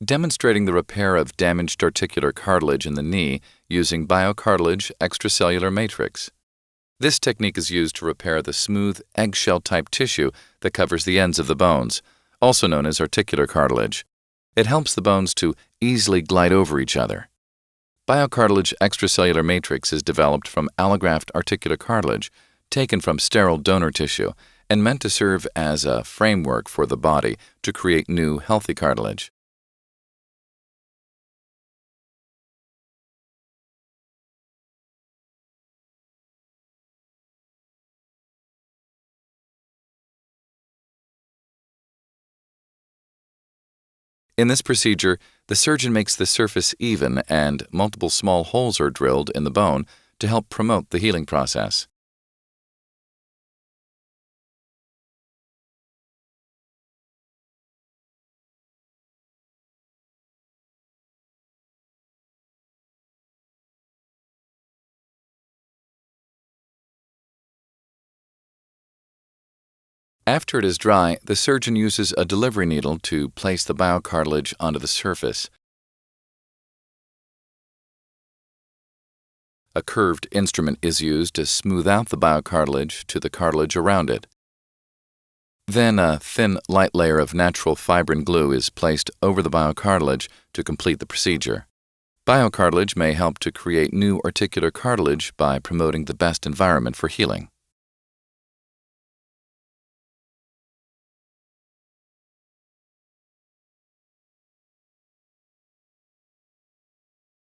demonstrating the repair of damaged articular cartilage in the knee using BioCartilage extracellular matrix. This technique is used to repair the smooth, eggshell-type tissue that covers the ends of the bones, also known as articular cartilage. It helps the bones to easily glide over each other. BioCartilage extracellular matrix is developed from allograft articular cartilage, taken from sterile donor tissue, and meant to serve as a framework for the body to create new, healthy cartilage. In this procedure, the surgeon makes the surface even and multiple small holes are drilled in the bone to help promote the healing process. After it is dry, the surgeon uses a delivery needle to place the biocartilage onto the surface. A curved instrument is used to smooth out the biocartilage to the cartilage around it. Then a thin, light layer of natural fibrin glue is placed over the biocartilage to complete the procedure. BioCartilage may help to create new articular cartilage by promoting the best environment for healing.